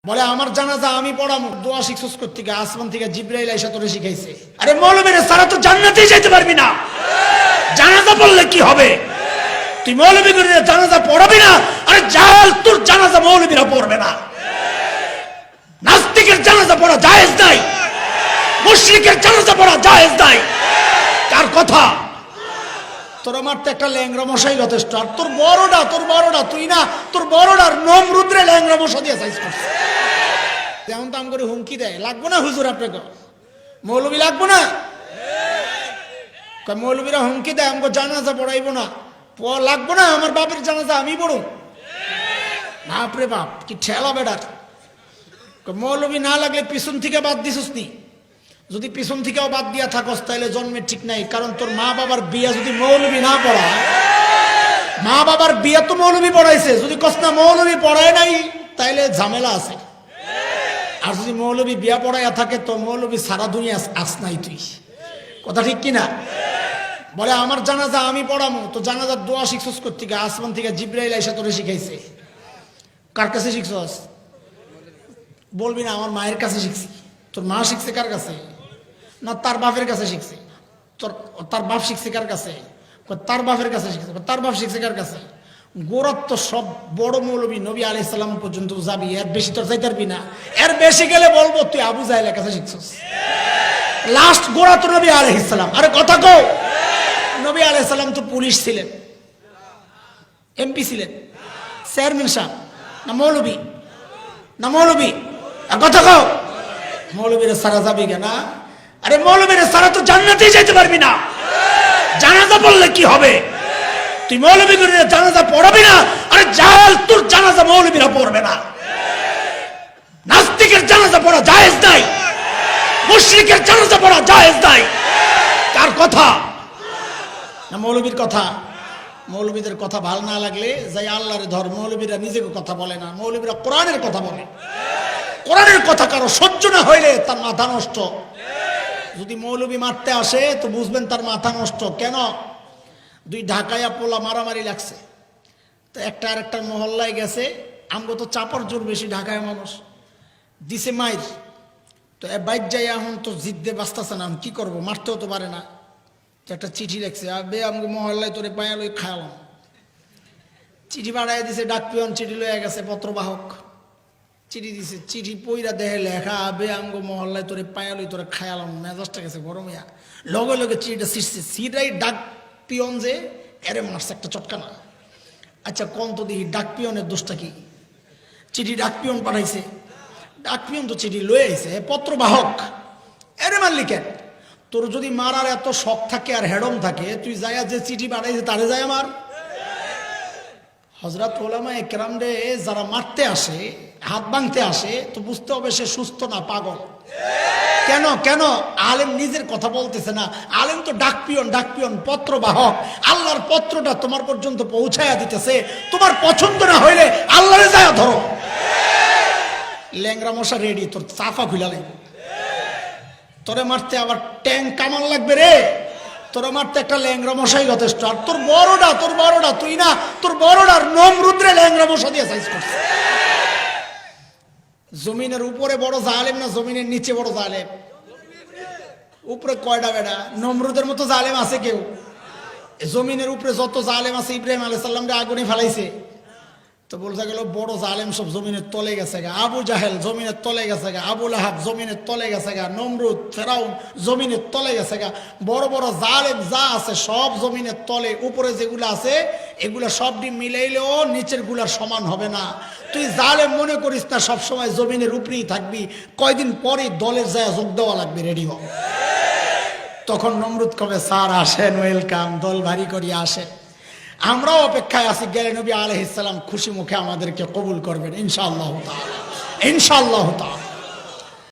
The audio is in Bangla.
বলে আমার জানাজা আমি পড়াবো। দোয়া শিখছস করতে গিয়ে আসমান থেকে জিব্রাইল আইসা তোরে শিখাইছে। আরে মৌলবীরে সারা তো জান্নাতেই যেতে পারবি না। জানাজা পড়লে কি হবে? তুই মৌলবী করে জানাজা পড়াবি না? আরে জাহাল, তোর জানাজা মৌলবীরা পড়বে না। নাস্তিকের জানাজা পড়া জায়েজ নাই, মুশরিকের জানাজা পড়া জায়েজ নাই। কার কথা? তোর মারতে একটা ল্যাংরা মশাই যথেষ্ট। আর তোর বড়টা তুই না, তোর বড়টার নমরুদ্রে ল্যাংরা মশা দিয়ে সাইজ করছে। যেমন তো আম করে হুমকি দেয়, লাগবো না হুজুর আপনাকে, মৌলবী লাগবো না। মৌলবীরা হুমকি দেয় আমাকে জানাজা পড়াইবো না, লাগবো না, আমার বাপের জানাজা আমি পড়ো। বাপরে বাপ, কি ঠেলা বেড়ার। মৌলবী না লাগলে পিছন থেকে বাদ দিছিস নি? যদি পিছন থেকেও বাদ দিয়া থাকস তাহলে জন্মের ঠিক নাই। কারণ তোর মা বাবার বিয়া যদি মৌলবী না পড়ায়, মা বাবার বিয়া তো মৌলবী পড়াইছে, যদি কস না মৌলবী পড়ায় নাই তাইলে ঝামেলা আছে। আর যদি মৌলবী বিয়া পড়াইয়া থাকে তো মৌলবী সারা দুনিয়া আস নাই তুই। কথা ঠিক কিনা? বলে আমার জানাজা আমি পড়াবো। তো জানাজার দোয়া শিখছস করতে গিয়ে আসমান থেকে জিব্রাইল আইসা তোরে শিখাইছে। কার কাছে শিখছস? বলবি না আমার মায়ের কাছে শিখছি। তোর মা শিখছে কার কাছে? না তার বাপের কাছে শিখছে। তার বাপ শিখছে কার কাছে? তার বাপের কাছে শিখছে। তার বাপ শিখছে কার কাছে? গোড়াত তো সব বড় মৌলবী নবী আলাইহিস সালাম পর্যন্ত যাবি, এর বেশি তোর যাইতে পারবি না। এর বেশি গেলে বলবো তুই আবু জাহেলের কাছে শিখছস। লাস্ট গোড়া তো নবী আলাইহিস সালাম। আরে কথা কও, নবী আলাইহিস সালাম তো পুলিশ ছিলেন, এমপি ছিলেন, চেয়ারম্যান সাহেব না মৌলবী? না মৌলবী? আর কথা কও, মৌলবীরা সারা যাবি কেনা? আরে মৌলবীরা সারা তো জান্নাতেই যেতে পারবি না। জানাজা পড়লে কি হবে? তুই মৌলবী করে জানাজা পড়াবি না? আরে জাহাল, তোর জানাজা মৌলবীরা পড়বে না। নাস্তিকের জানাজা পড়া জায়েজ নাই, মুশরিকের জানাজা পড়া জায়েজ নাই। কার কথা? না মৌলবীর কথা। মৌলবীদের কথা ভালো না লাগলে যাই আল্লাহরে ধর। মৌলবীরা নিজেকে কথা বলে না, মৌলবীরা কোরআনের কথা বলে। কোরআনের কথা কারো সহ্য না হইলে তার মাথা নষ্ট। যদি মৌলবী মারতে আসে তো বুঝবেন তার মাথা নষ্ট। কেন? দুই ঢাকাইয়া পোলা মারামারি লাগছে, তো একটা আর একটা মহল্লায় গেছে। আমগো তো চাপর জোর বেশি, ঢাকায় মানুষ দিছে মাইর। তো বাইর যাই এখন তো জিদ্দে বাঁচতেছে না, কি করবো, মারতেও তো পারে না। তো একটা চিঠি লেখছে, আবে আমগো মহল্লায় তোরে পায়া লই খাওয়ালাম। চিঠি বাড়াই দিছে, ডাক পিয়ন চিঠি লইয়া গেছে, পত্রবাহক চিঠি দিছে। চিঠি পইরা দেখে লেখা, আবে আমগো মহল্লায় তোরে পায়া লই তোরে খায়ালাম। মেজাজটা গেছে গরম হইয়া, লগে লগে চিঠিটা ছিঁড়ছে। সিটাই ডাক পিয়ন যে এরে মারছে একটা চটকানা। আচ্ছা কোন তো দেখি ডাক পিয়নের দোষটা কি? চিঠি ডাক পিয়ন পাঠাইছে, ডাক পিয়ন তো চিঠি লয়ে আইছে, পত্রবাহক এরে মারলি কেন? তোর যদি মারার এত শখ থাকে আর হেডম থাকে, তুই যাইয়া যে চিঠি পাঠাইছে তারে যায় আমার। হযরত উলামায়ে কেরাম রে যারা মারতে আসে, হাত ভাঙতে আসে, তো বুঝতে হবে সে সুস্থ না পাগল। কেন কেন? আলেম নিজের কথা বলতেছে না, আলেম তো ডাক পিয়ন পত্রবাহক। আল্লাহর পত্রটা তোমার পর্যন্ত পৌঁছায়া দিতেছে। তোমার পছন্দ না হইলে আল্লাহরে যায় ধরো। ল্যাংরা মশা রেডি, তোর চাফা খুলা লাগবে। তোরে মারতে আবার ট্যাঙ্ক কামান লাগবে রে। তোরে মারতে একটা ল্যাংরা মশাই যথেষ্ট। আর তোর বড়টা তুই না, তোর বড়টার নমরুদ্রে ল্যাংরা মশা দিয়ে সাইজ করছে। জমিনের উপরে বড় জালেম না জমিনের নিচে বড় জালেম? উপরে কয়টা বেটা? নমরুদের মতো জালেম আছে কেউ? জমিনের উপরে যত জালেম আছে, ইব্রাহিম আলাইহিস সালামকে আগুনে ফেলাইছে। তো বলতে গেল বড় জালেম সব জমিনের তলে গেছে গা। আবু জাহেল জমিনের তলে গেছে গা, আবু লাহাব জমিনের তলে গেছে গা, নমরুদ ফেরাউন জমিনের তলে গেছে গা। বড় বড় জালেম যা আছে সব জমিনের তলে। উপরে যেগুলো আছে এগুলা সবটি মিলাইলেও নিচের গুলার সমান হবে না। তুই জালেম মনে করিস না সবসময় জমিনের উপরেই থাকবি। কয়দিন পরে দলের যায় যোগ দেওয়া লাগবে, রেডি হ। তখন নমরুদ কবে, স্যার আসেন, ওয়েলকাম, দল ভারী করিয়া আসেন। আমরাও অপেক্ষায় আছি, গেলে নবী আলাইহিস সালাম খুশি মুখে আমাদেরকে কবুল করবেন ইনশাআল্লাহ তাআলা, ইনশাআল্লাহ তাআলা।